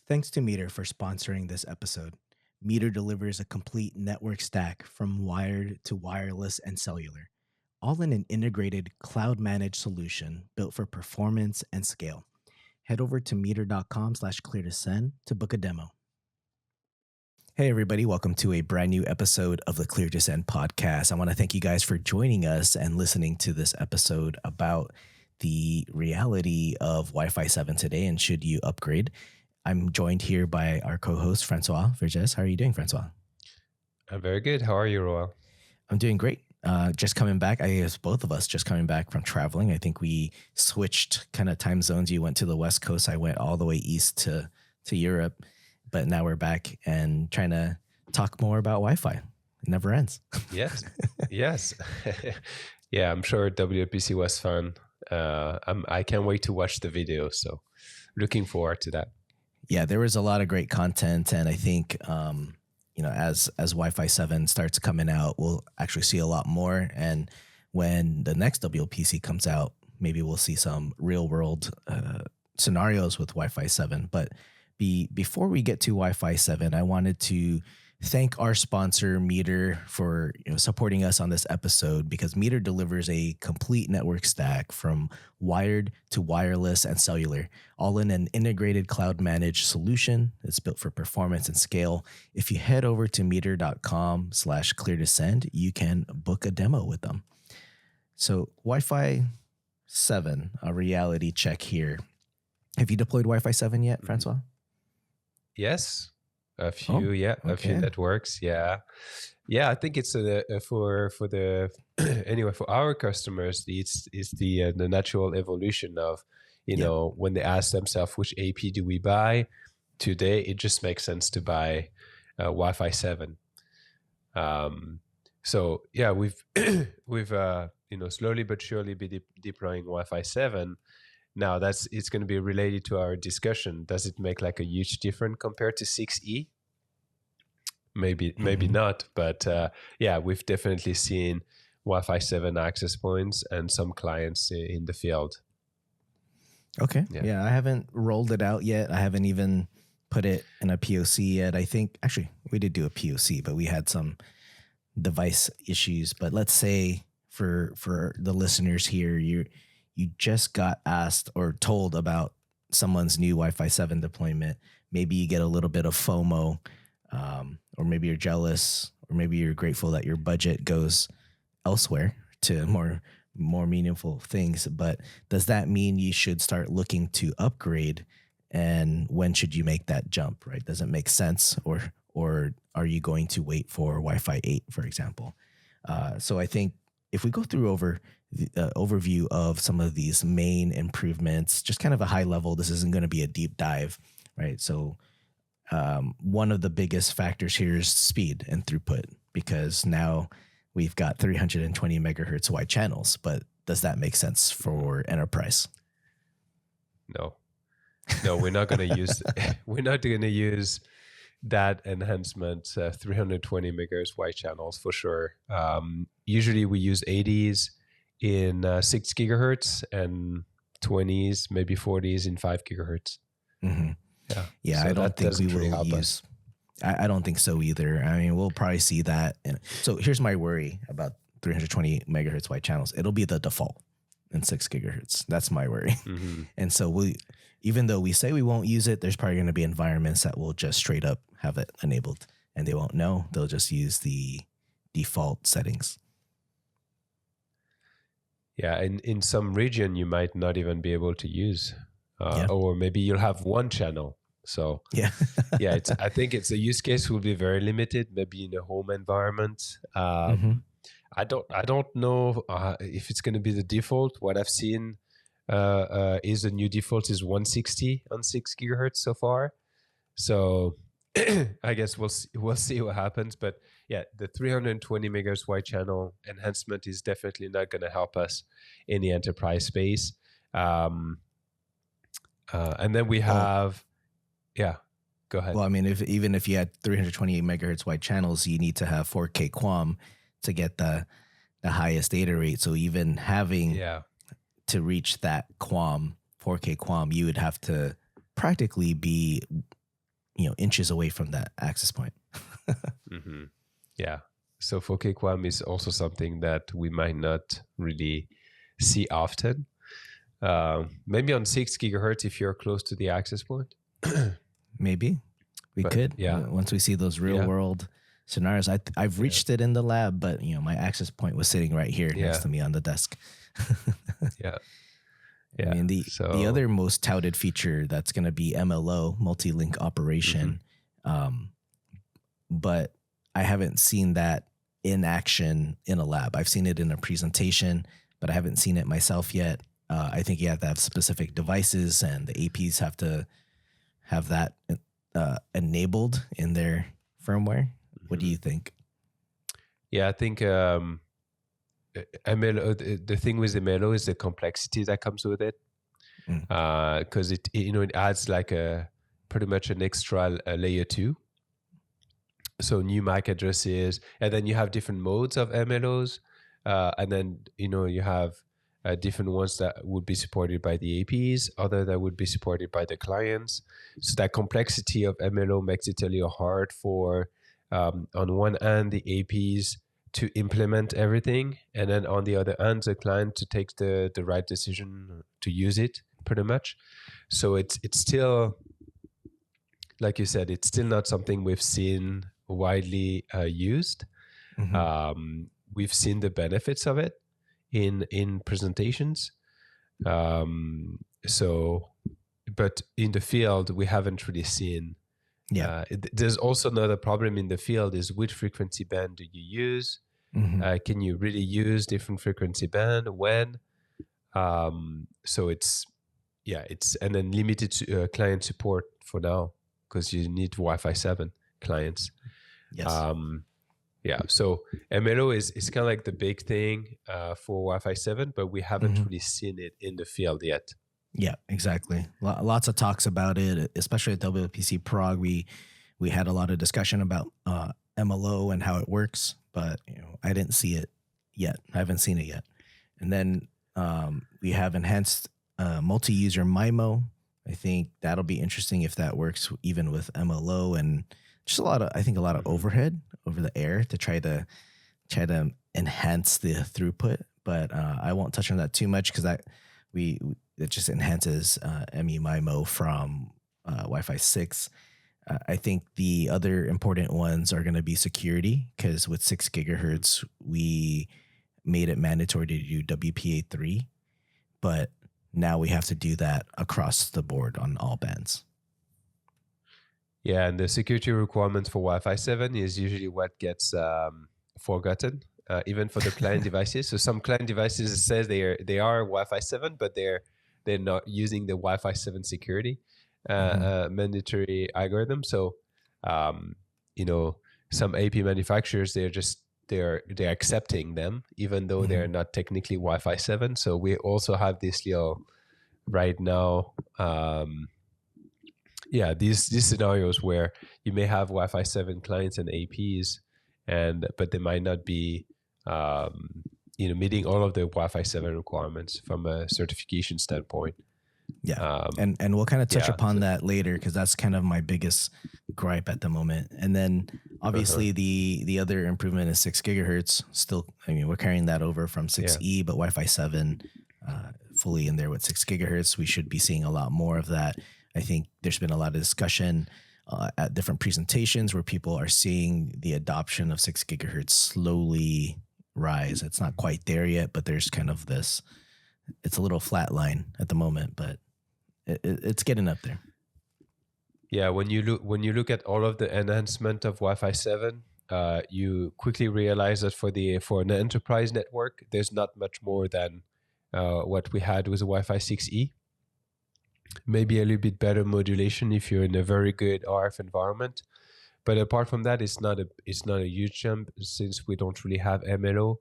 Thanks to Meter for sponsoring this episode. Meter delivers a complete network stack from wired to wireless and cellular, all in an integrated cloud managed solution built for performance and scale. Head over to meter.com/clear to send to book a demo. Hey, everybody, welcome to a brand new episode of the Clear to Send podcast. I want to thank you guys for joining us and listening to this episode about the reality of Wi-Fi 7 today and should you upgrade. I'm joined here by our co-host, Francois Vergès. How are you doing, Francois? I'm very good. How are you, Roel? I'm doing great. Just coming back. I guess both of us just coming back from traveling. I think we switched kind of time zones. You went to the West Coast. I went all the way east to Europe. But now we're back and trying to talk more about Wi-Fi. It never ends. Yes. Yes. Yeah, I'm sure WPC was fun. I can't wait to watch the video. So looking forward to that. Yeah, there was a lot of great content. And I think, as Wi-Fi 7 starts coming out, we'll actually see a lot more. And when the next WPC comes out, maybe we'll see some real world scenarios with Wi-Fi 7. But before we get to Wi-Fi 7, I wanted to thank our sponsor, Meter, for supporting us on this episode, because Meter delivers a complete network stack from wired to wireless and cellular, all in an integrated cloud managed solution. It's built for performance and scale. If you head over to meter.com/clear to send, you can book a demo with them. So Wi-Fi 7, a reality check here. Have you deployed Wi-Fi 7 yet, Francois? Yes, a few. A few networks. Yeah. I think it's for the anyway for our customers. It's the natural evolution of when they ask themselves which AP do we buy today. It just makes sense to buy Wi-Fi 7. So yeah, we've slowly but surely be deploying Wi-Fi 7. Now it's going to be related to our discussion. Does it make like a huge difference compared to 6E? Maybe not. But we've definitely seen Wi-Fi 7 access points and some clients in the field. Okay. Yeah, I haven't rolled it out yet. I haven't even put it in a POC yet. I think actually we did do a POC, but we had some device issues. But let's say for the listeners here, you just got asked or told about someone's new Wi-Fi 7 deployment. Maybe you get a little bit of FOMO, or maybe you're jealous, or maybe you're grateful that your budget goes elsewhere to more meaningful things. But does that mean you should start looking to upgrade? And when should you make that jump, right? Does it make sense? Or are you going to wait for Wi-Fi 8, for example? So I think if we go through the overview of some of these main improvements, just kind of a high level, this isn't going to be a deep dive, right? So one of the biggest factors here is speed and throughput, because now we've got 320 megahertz wide channels, but does that make sense for enterprise? No, we're not going to use that enhancement, 320 megahertz wide channels for sure. Usually we use 80s in 6 gigahertz and 20s, maybe 40s in 5 gigahertz. Mm-hmm. Yeah. So I don't think we will use. I don't think so either. I mean, we'll probably see that. So here's my worry about 320 megahertz wide channels. It'll be the default in 6 gigahertz. That's my worry. Mm-hmm. And so even though we say we won't use it, there's probably going to be environments that will just straight up have it enabled, and they won't know. They'll just use the default settings. Yeah, and in some region you might not even be able to use, or maybe you'll have one channel. So I think it's a use case will be very limited, maybe in a home environment. I don't know if it's going to be the default. What I've seen is the new default is 160 on 6 gigahertz so far. So I guess we'll see what happens. But yeah, the 320 megahertz wide channel enhancement is definitely not going to help us in the enterprise space. And then we have, go ahead. Well, I mean, even if you had 320 megahertz wide channels, you need to have 4K QAM to get the highest data rate. So even having to reach that QAM, 4K QAM, you would have to practically be inches away from that access point. Mm-hmm. Yeah. So 4K QAM is also something that we might not really see often. Maybe on 6 gigahertz if you're close to the access point. Maybe we could. Yeah. Once we see those real world scenarios. I've reached it in the lab, but my access point was sitting right here next to me on the desk. Yeah. I mean, the other most touted feature that's going to be MLO, multi-link operation, but I haven't seen that in action in a lab. I've seen it in a presentation, but I haven't seen it myself yet. I think you have to have specific devices, and the APs have to have that enabled in their firmware. What do you think? Yeah, I think MLO, the thing with MLO is the complexity that comes with it, because it adds like pretty much an extra layer 2. So new MAC addresses, and then you have different modes of MLOs, and then you have different ones that would be supported by the APs, other that would be supported by the clients. So that complexity of MLO makes it a little hard for, on one hand, the APs to implement everything, and then on the other hand, the client to take the right decision to use it, pretty much. So it's still, like you said, it's still not something we've seen widely used. We've seen the benefits of it in presentations. But in the field, we haven't really seen. There's also another problem in the field is which frequency band do you use? Can you really use different frequency band when? So it's and then limited client support for now, because you need Wi-Fi 7 clients. Yes. So MLO is kind of like the big thing for Wi-Fi 7, but we haven't really seen it in the field yet. Yeah, exactly. Lots of talks about it, especially at WPC Prague. We had a lot of discussion about MLO and how it works, but I didn't see it yet. I haven't seen it yet. And then we have enhanced multi-user MIMO. I think that'll be interesting if that works even with MLO, and just a lot of overhead over the air to try to enhance the throughput. But I won't touch on that too much because it just enhances ME MIMO from Wi-Fi 6. I think the other important ones are going to be security, because with 6 gigahertz, we made it mandatory to do WPA3, but now we have to do that across the board on all bands. Yeah, and the security requirements for Wi-Fi 7 is usually what gets forgotten, even for the client devices. So some client devices says they are Wi-Fi 7, but they're not using the Wi-Fi 7 security mandatory algorithm. So some AP manufacturers, they're accepting them even though they're not technically Wi-Fi 7. So we also have this little right now. These scenarios where you may have Wi-Fi 7 clients and APs, but they might not be meeting all of the Wi-Fi 7 requirements from a certification standpoint. Yeah, and we'll kind of touch upon that later, because that's kind of my biggest gripe at the moment. And then obviously the other improvement is 6 gigahertz. Still, we're carrying that over from 6E, but Wi-Fi 7 fully in there with 6 gigahertz. We should be seeing a lot more of that. I think there's been a lot of discussion at different presentations where people are seeing the adoption of 6 gigahertz slowly rise. It's not quite there yet, but there's kind of this, it's a little flat line at the moment, but it's getting up there. Yeah, when you look at all of the enhancement of Wi-Fi 7, you quickly realize that for an enterprise network, there's not much more than what we had with the Wi-Fi 6E. Maybe a little bit better modulation if you're in a very good RF environment, but apart from that, it's not a huge jump, since we don't really have MLO,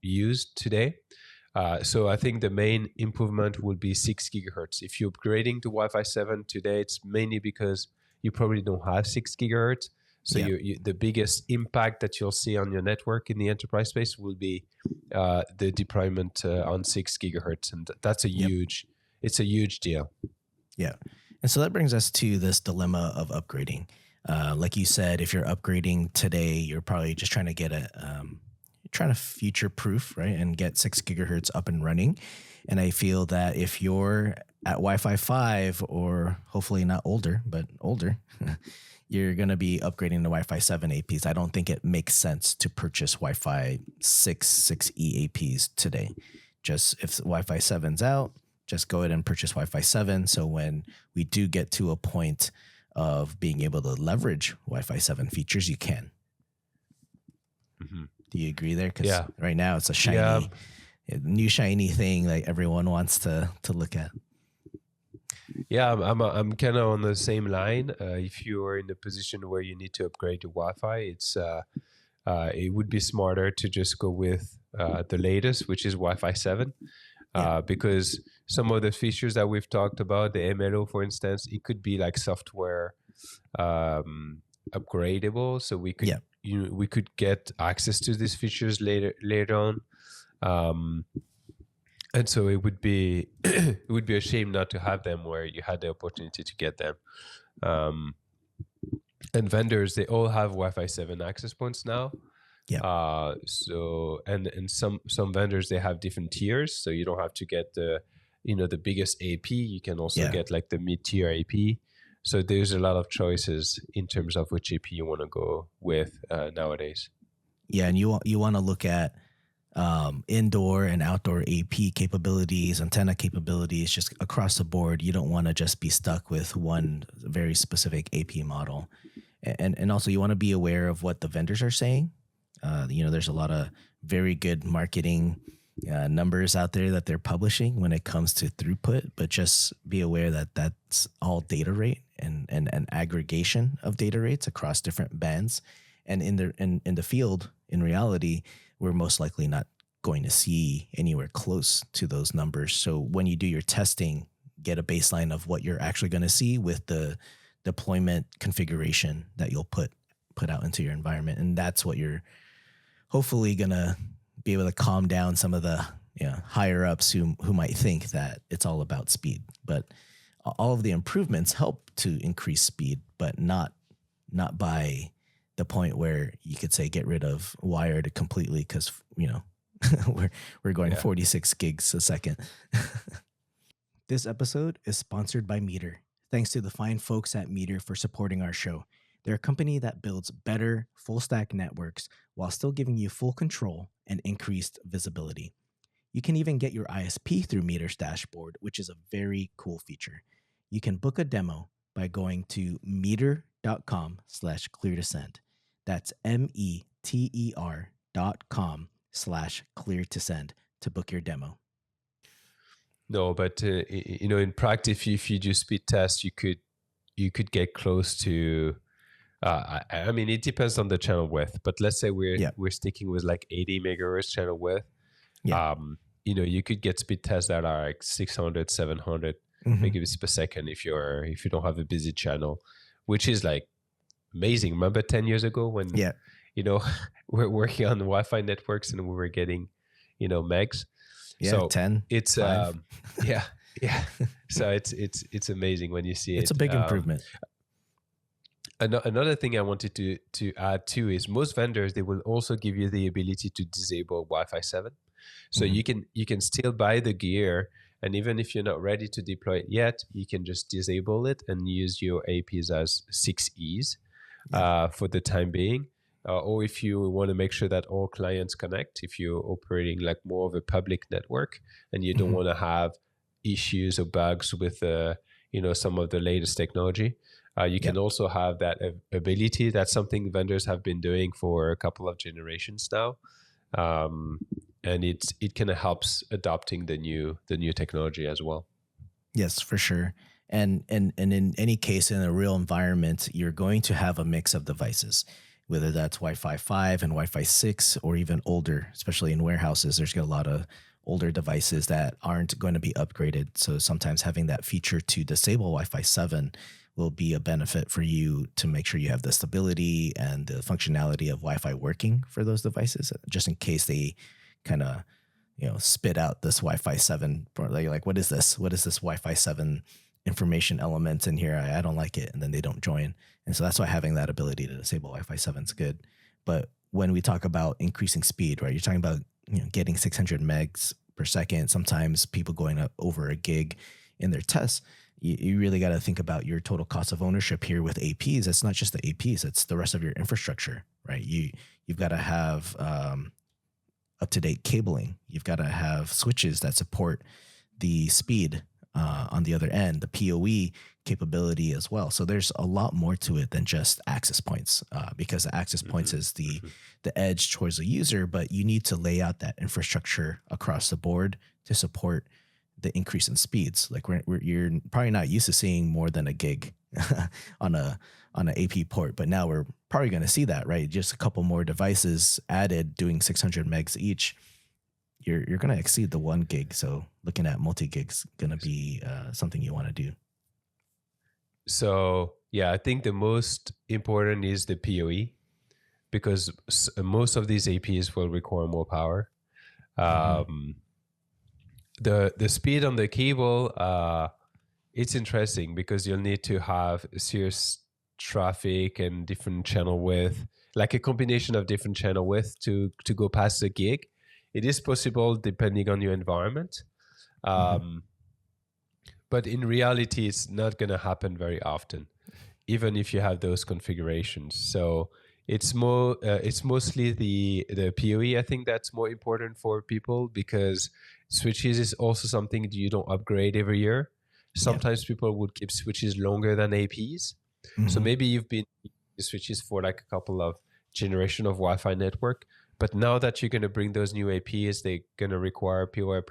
used today. So I think the main improvement will be 6 gigahertz. If you're upgrading to Wi-Fi 7 today, it's mainly because you probably don't have 6 gigahertz. So the biggest impact that you'll see on your network in the enterprise space will be the deployment on 6 gigahertz, and that's a huge. It's a huge deal. Yeah. And so that brings us to this dilemma of upgrading. Like you said, if you're upgrading today, you're probably just trying to get trying to future proof, right? And get 6 gigahertz up and running. And I feel that if you're at Wi-Fi 5 or hopefully not older, but older, you're going to be upgrading to Wi-Fi 7 APs. I don't think it makes sense to purchase Wi-Fi 6E APs today. Just if Wi-Fi 7's out, just go ahead and purchase Wi-Fi 7. So when we do get to a point of being able to leverage Wi-Fi 7 features, you can. Mm-hmm. Do you agree there? Because right now it's a shiny, new shiny thing that everyone wants to look at. Yeah, I'm kind of on the same line. If you are in a position where you need to upgrade to Wi-Fi, it would be smarter to just go with the latest, which is Wi-Fi 7. Because some of the features that we've talked about, the MLO, for instance, it could be like software upgradable. So we could we could get access to these features later on. And so it would be a shame not to have them where you had the opportunity to get them. And vendors, they all have Wi-Fi 7 access points now. Yeah. So and some vendors, they have different tiers, so you don't have to get the biggest AP. You can also get like the mid-tier AP. So there's a lot of choices in terms of which AP you want to go with nowadays. Yeah, and you want to look at indoor and outdoor AP capabilities, antenna capabilities, just across the board. You don't want to just be stuck with one very specific AP model. And also you want to be aware of what the vendors are saying. There's a lot of very good marketing numbers out there that they're publishing when it comes to throughput, but just be aware that that's all data rate and an aggregation of data rates across different bands. And in the field, in reality, we're most likely not going to see anywhere close to those numbers. So when you do your testing, get a baseline of what you're actually going to see with the deployment configuration that you'll put out into your environment. And that's what you're hopefully going to be able to calm down some of the higher ups who might think that it's all about speed. But all of the improvements help to increase speed, but not by the point where you could say get rid of wired completely, because we're going 46 gigs a second. This episode is sponsored by Meter. Thanks to the fine folks at Meter for supporting our show. They're a company that builds better full-stack networks while still giving you full control and increased visibility. You can even get your ISP through Meter's dashboard, which is a very cool feature. You can book a demo by going to meter.com/clear2send. That's meter.com/clear2send to book your demo. No, but in practice, if you do speed tests, you could get close to. I mean, it depends on the channel width, but let's say we're sticking with like 80 megahertz channel width. Yeah. You could get speed tests that are like 600, 700 megabits per second if you don't have a busy channel, which is like amazing. Remember 10 years ago when we're working on Wi-Fi networks and we were getting megs. Yeah, so 10. It's So it's amazing when you see it. It's a big improvement. Another thing I wanted to add too is most vendors, they will also give you the ability to disable Wi-Fi 7. So you can still buy the gear, and even if you're not ready to deploy it yet, you can just disable it and use your APs as 6Es for the time being. Or if you want to make sure that all clients connect, if you're operating like more of a public network and you don't want to have issues or bugs with some of the latest technology, you can also have that ability. That's something vendors have been doing for a couple of generations now, and it kind of helps adopting the new technology as well. Yes, for sure. And in any case, in a real environment, you're going to have a mix of devices, whether that's Wi-Fi 5 and Wi-Fi 6 or even older, especially in warehouses. There's a lot of older devices that aren't going to be upgraded. So sometimes having that feature to disable Wi-Fi 7 will be a benefit for you to make sure you have the stability and the functionality of Wi-Fi working for those devices, just in case they kind of spit out this Wi-Fi 7. Like, what is this? What is this Wi-Fi 7 information elements in here. I don't like it. And then they don't join. And so that's why having that ability to disable Wi-Fi 7 is good. But when we talk about increasing speed, right, you're talking about, getting 600 megs per second. Sometimes people going up over a gig in their tests. You really got to think about your total cost of ownership here with APs. It's not just the APs, it's the rest of your infrastructure, right? You've got to have up-to-date cabling. You've got to have switches that support the speed on the other end, the PoE capability as well. So there's a lot more to it than just access points, because the access points is the edge towards the user, but you need to lay out that infrastructure across the board to support the increase in speeds. Like you're probably not used to seeing more than a gig on an AP port, but now we're probably going to see that, right? Just a couple more devices added doing 600 megs each. You're going to exceed the 1 gig. So looking at multi-gigs going to be something you want to do. So yeah, I think the most important is the PoE, because most of these APs will require more power. The speed on the cable, it's interesting because you'll need to have serious traffic and different channel width, like a combination of different channel width to go past the gig. It is possible depending on your environment. But in reality, it's not going to happen very often, even if you have those configurations. So it's mostly the PoE. I think that's more important for people, because switches is also something that you don't upgrade every year. Sometimes people would keep switches longer than APs. So maybe you've been using switches for like a couple of generation of Wi-Fi network, but now that you're going to bring those new APs, they're going to require PoE++,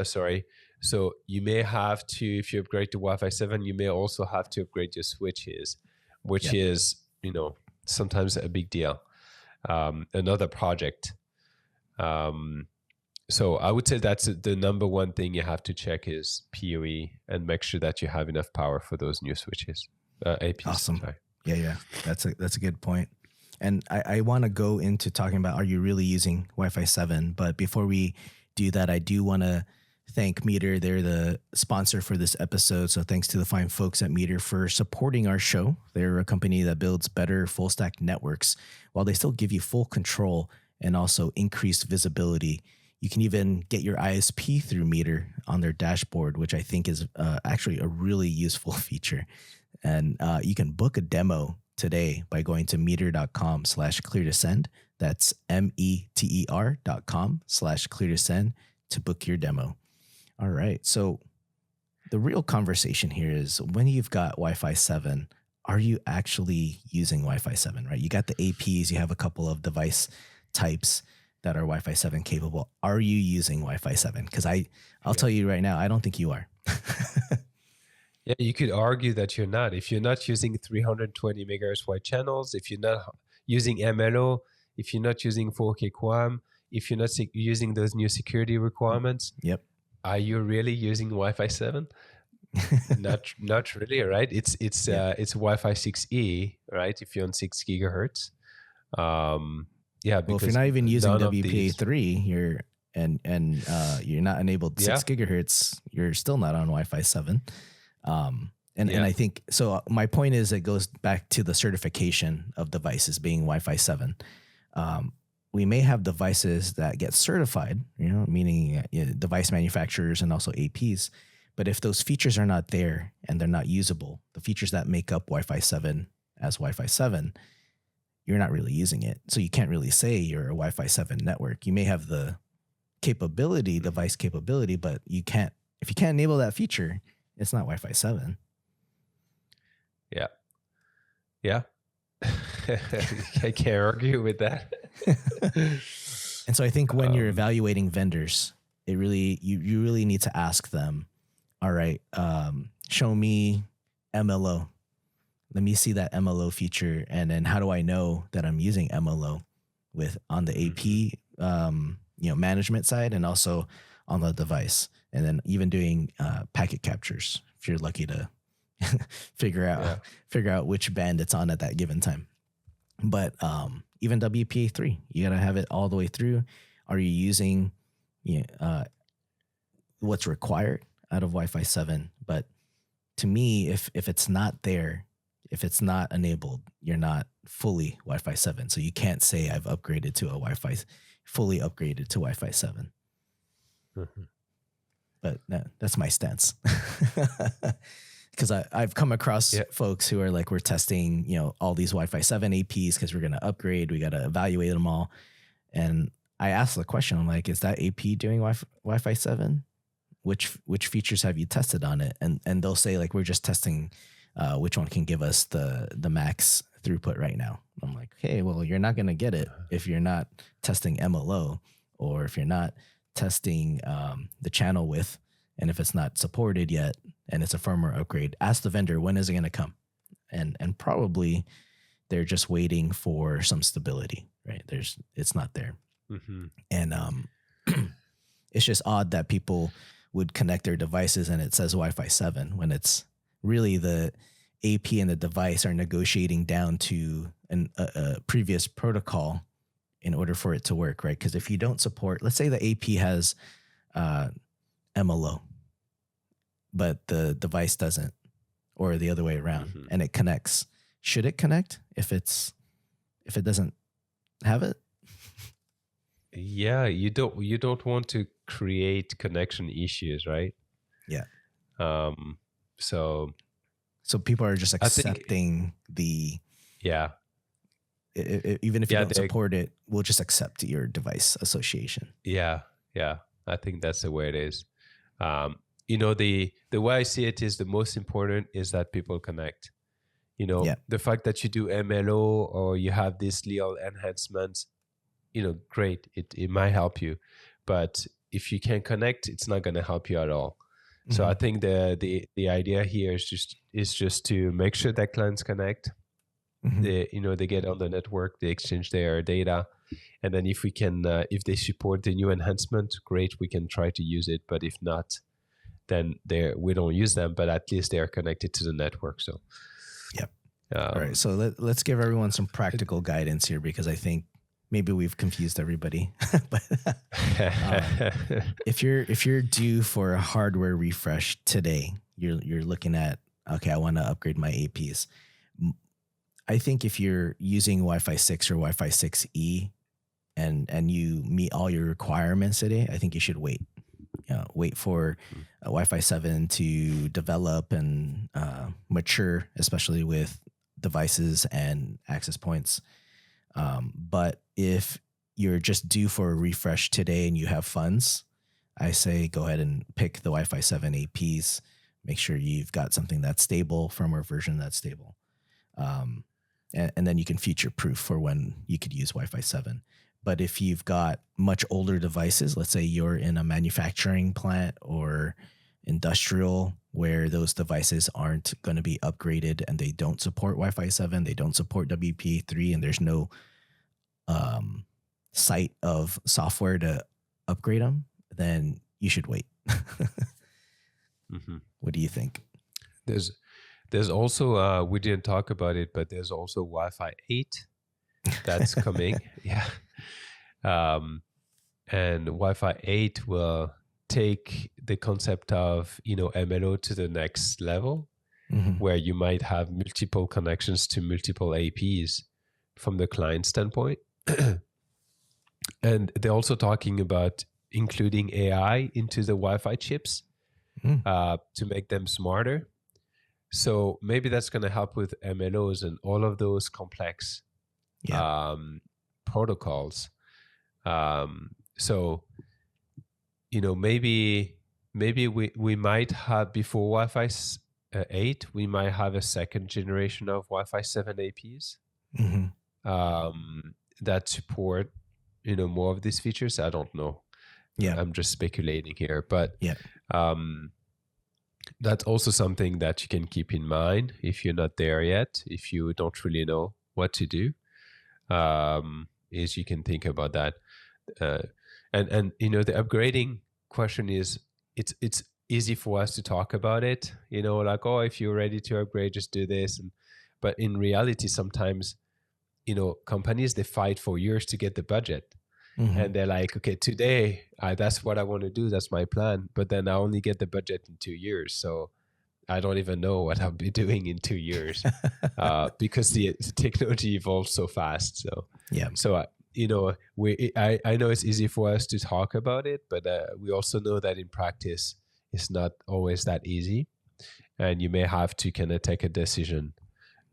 sorry. So you may have to, if you upgrade to Wi-Fi 7, you may also have to upgrade your switches, which is, sometimes a big deal. Another project. So I would say that's the number one thing you have to check is PoE, and make sure that you have enough power for those new switches. APs. Awesome. Sorry. Yeah. That's a good point. And I want to go into talking about, are you really using Wi-Fi 7? But before we do that, I do want to thank Meter. They're the sponsor for this episode. So thanks to the fine folks at Meter for supporting our show. They're a company that builds better full stack networks while they still give you full control and also increased visibility. You can even get your ISP through Meter on their dashboard, which I think is actually a really useful feature. And you can book a demo today by going to meter.com/clear2send. That's METER.com/clear2send to book your demo. All right. So the real conversation here is, when you've got Wi-Fi 7, are you actually using Wi-Fi 7, right? You got the APs, you have a couple of device types that are Wi-Fi 7 capable. Are you using Wi-Fi 7? Because I'll tell you right now, I don't think you are. Yeah, you could argue that you're not. If you're not using 320 megahertz wide channels, if you're not using MLO, if you're not using 4K QAM, if you're not using those new security requirements, are you really using Wi-Fi 7? Not really, right? It's Wi-Fi 6E, right? If you're on 6 gigahertz. Well, if you're not even using WPA3, you're not enabled 6 gigahertz, you're still not on Wi-Fi 7. And I think, so my point is, it goes back to the certification of devices being Wi-Fi 7. We may have devices that get certified, meaning device manufacturers and also APs. But if those features are not there and they're not usable, the features that make up Wi-Fi 7 as Wi-Fi 7, you're not really using it. So you can't really say you're a Wi-Fi 7 network. You may have the capability, device capability, but if you can't enable that feature, it's not Wi-Fi 7. Yeah. I can't argue with that. And so I think when you're evaluating vendors, you really need to ask them, all right, show me MLO. Let me see that MLO feature. And then how do I know that I'm using MLO on the AP, management side, and also on the device. And then even doing packet captures, if you're lucky to figure out which band it's on at that given time. But even WPA3, you got to have it all the way through. Are you using what's required? out of Wi-Fi 7, but to me, if it's not there, if it's not enabled, you're not fully Wi-Fi 7. So you can't say I've upgraded to fully upgraded to Wi-Fi 7. Mm-hmm. But that's my stance. Because I've come across folks who are like, we're testing, all these Wi-Fi 7 APs because we're going to upgrade. We got to evaluate them all. And I asked the question, I'm like, is that AP doing Wi-Fi 7? Which features have you tested on it? And they'll say like, we're just testing which one can give us the max throughput right now. I'm like, hey, well, you're not going to get it if you're not testing MLO, or if you're not testing the channel width, and if it's not supported yet and it's a firmware upgrade, ask the vendor, when is it going to come? And probably they're just waiting for some stability, right? It's not there. Mm-hmm. And it's just odd that people would connect their devices and it says Wi-Fi 7 when it's really the AP and the device are negotiating down to a previous protocol in order for it to work, right? Because if you don't support, let's say the AP has MLO, but the device doesn't, or the other way around, and it connects. Should it connect if it doesn't have it? Yeah, you don't want to create connection issues, right? Yeah. So people are just accepting even if you don't support it, we'll just accept your device association. Yeah. I think that's the way it is. The way I see it is the most important is that people connect. The fact that you do MLO or you have these little enhancements, great. It might help you, but if you can't connect, it's not going to help you at all. Mm-hmm. So I think the idea here is just to make sure that clients connect. Mm-hmm. They get on the network, they exchange their data, and then if we can, if they support the new enhancement, great, we can try to use it. But if not, then we don't use them. But at least they are connected to the network. So, yep. All right. So let's give everyone some practical guidance here, because I think maybe we've confused everybody. But if you're due for a hardware refresh today, you're looking at, okay, I want to upgrade my APs. I think if you're using Wi-Fi 6 or Wi-Fi 6E and you meet all your requirements today, I think you should wait. Wait for Wi-Fi 7 to develop and mature, especially with devices and access points. But if you're just due for a refresh today and you have funds, I say go ahead and pick the Wi-Fi 7 APs. Make sure you've got something that's stable, firmware version that's stable. And then you can future-proof for when you could use Wi-Fi 7. But if you've got much older devices, let's say you're in a manufacturing plant or industrial where those devices aren't going to be upgraded and they don't support Wi-Fi 7, they don't support WPA3, and there's no site of software to upgrade them, then you should wait. Mm-hmm. What do you think? There's also, we didn't talk about it, but there's also Wi-Fi 8 that's coming. Yeah. And Wi-Fi 8 will take the concept of, MLO to the next level, mm-hmm. where you might have multiple connections to multiple APs from the client standpoint. And they're also talking about including AI into the Wi-Fi chips to make them smarter. So maybe that's going to help with MLOs and all of those complex protocols. So, maybe we might have, before Wi-Fi 8, we might have a second generation of Wi-Fi 7 APs that support, more of these features. I don't know. Yeah, I'm just speculating here, but that's also something that you can keep in mind if you're not there yet, if you don't really know what to do, is you can think about that. And the upgrading question is, it's easy for us to talk about it, like, oh, if you're ready to upgrade, just do this. But in reality, sometimes, companies, they fight for years to get the budget. and they're like, okay, today that's what I want to do. That's my plan. But then I only get the budget in 2 years. So I don't even know what I'll be doing in 2 years because the technology evolves so fast. So, you know, I know it's easy for us to talk about it, but we also know that in practice, it's not always that easy. And you may have to kind of take a decision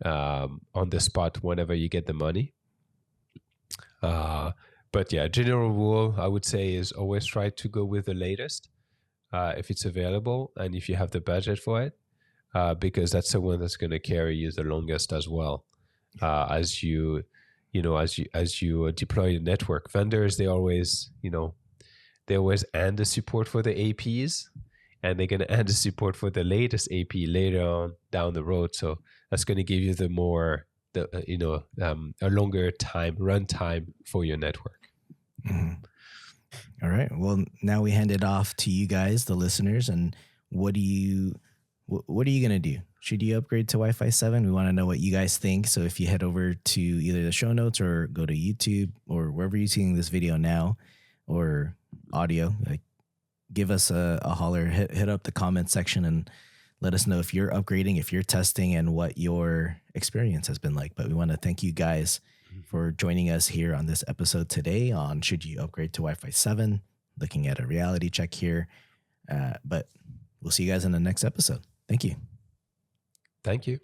on the spot whenever you get the money. But yeah, general rule I would say is always try to go with the latest if it's available and if you have the budget for it, because that's the one that's going to carry you the longest as well. As you deploy the network, vendors they always end the support for the APs, and they're going to end the support for the latest AP later on down the road. So that's going to give you a longer run time for your network. All right. Well, now we hand it off to you guys, the listeners, and what are you going to do? Should you upgrade to Wi-Fi 7? We want to know what you guys think. So if you head over to either the show notes or go to YouTube or wherever you're seeing this video now or audio, like give us a holler, hit up the comment section and let us know if you're upgrading, if you're testing, and what your experience has been like. But we want to thank you guys for joining us here on this episode today on Should You Upgrade to Wi-Fi 7, looking at a reality check here. But we'll see you guys in the next episode. Thank you. Thank you.